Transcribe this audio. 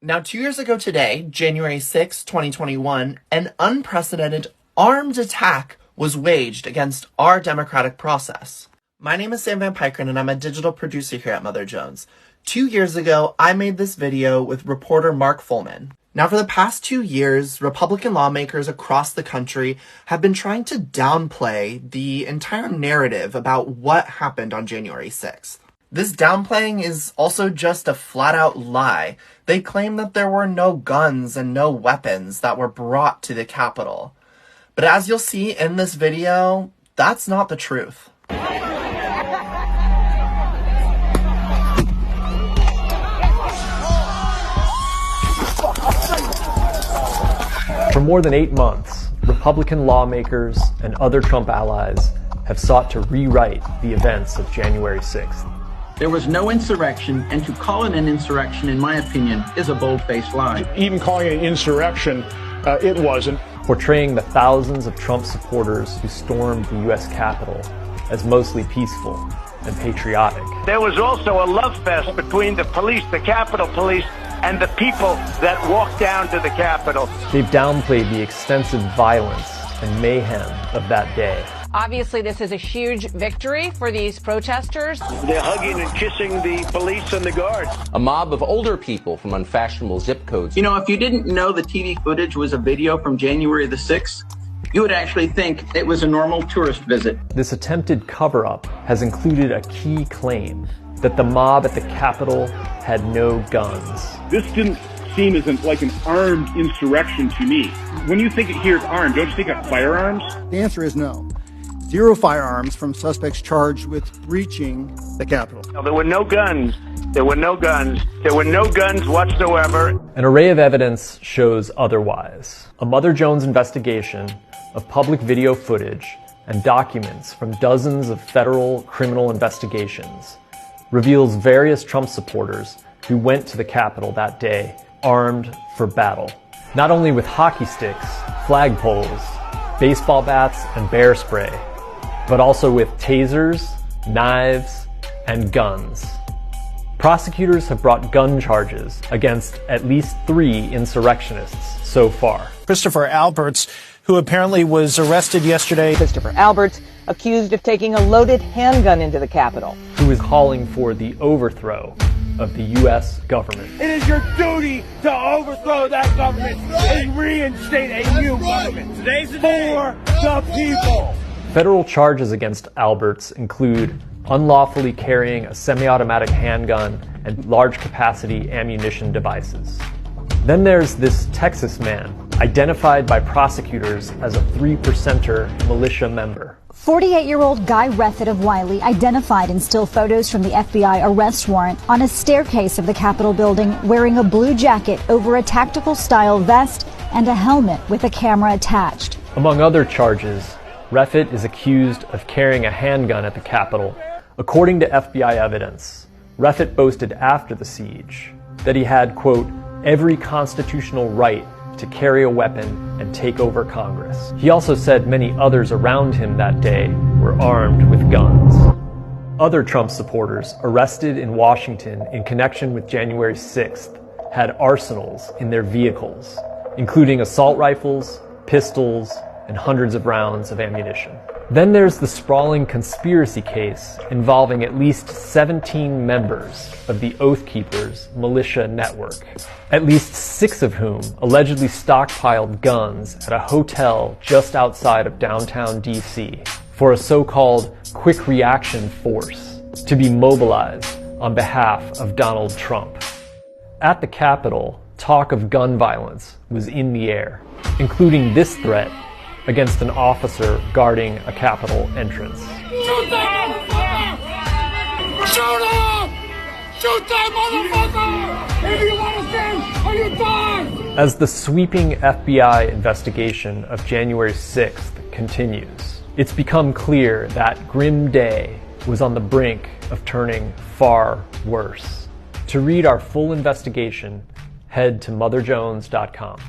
Now, 2 years ago today, January 6, 2021, an unprecedented armed attack was waged against our democratic process. My name is Sam Van Pykeren, and I'm a digital producer here at Mother Jones. 2 years ago, I made this video with reporter Mark Fullman. Now, for the past 2 years, Republican lawmakers across the country have been trying to downplay the entire narrative about what happened on January 6th. This downplaying is also just a flat-out lie. They claim that there were no guns and no weapons that were brought to the Capitol. But as you'll see in this video, that's not the truth. For more than 8 months, Republican lawmakers and other Trump allies have sought to rewrite the events of January 6th. There was no insurrection, and to call it an insurrection, in my opinion, is a bold-faced lie. Even calling it an insurrection, it wasn't. Portraying the thousands of Trump supporters who stormed the U.S. Capitol as mostly peaceful and patriotic. There was also a love fest between the police, the Capitol Police, and the people that walked down to the Capitol. They've downplayed the extensive violence and mayhem of that day. Obviously, this is a huge victory for these protesters. They're hugging and kissing the police and the guards. A mob of older people from unfashionable zip codes. You know, if you didn't know the TV footage was a video from January the 6th, you would actually think it was a normal tourist visit. This attempted cover-up has included a key claim that the mob at the Capitol had no guns. This didn't seem like an armed insurrection to me. When you hear armed, don't you think of firearms? The answer is no. 0 firearms from suspects charged with breaching the Capitol. No, there were no guns. There were no guns. There were no guns whatsoever. An array of evidence shows otherwise. A Mother Jones investigation of public video footage and documents from dozens of federal criminal investigations reveals various Trump supporters who went to the Capitol that day armed for battle. Not only with hockey sticks, flagpoles, baseball bats, and bear spray, but also with tasers, knives, and guns. Prosecutors have brought gun charges against at least 3 insurrectionists so far. Christopher Alberts, who apparently was arrested yesterday. Christopher Alberts, accused of taking a loaded handgun into the Capitol. Who is calling for the overthrow of the U.S. government. It is your duty to overthrow that government and reinstate a new government. Today's the day for the people. Federal charges against Alberts include unlawfully carrying a semi-automatic handgun and large-capacity ammunition devices. Then there's this Texas man, identified by prosecutors as a 3%er militia member. 48-year-old Guy Reffitt of Wiley identified in still photos from the FBI arrest warrant on a staircase of the Capitol building wearing a blue jacket over a tactical-style vest and a helmet with a camera attached. Among other charges, Reffitt is accused of carrying a handgun at the Capitol. According to FBI evidence, Reffitt boasted after the siege that he had, quote, every constitutional right to carry a weapon and take over Congress. He also said many others around him that day were armed with guns. Other Trump supporters arrested in Washington in connection with January 6th had arsenals in their vehicles, including assault rifles, pistols, and hundreds of rounds of ammunition. Then there's the sprawling conspiracy case involving at least 17 members of the Oath Keepers militia network, at least 6 of whom allegedly stockpiled guns at a hotel just outside of downtown D.C. for a so-called quick reaction force to be mobilized on behalf of Donald Trump. At the Capitol, talk of gun violence was in the air, including this threat against an officer guarding a Capitol entrance. Shoot that motherfucker! Shoot him! Shoot that motherfucker! If you want to stand, or you die! As the sweeping FBI investigation of January 6th continues, it's become clear that grim day was on the brink of turning far worse. To read our full investigation, head to motherjones.com.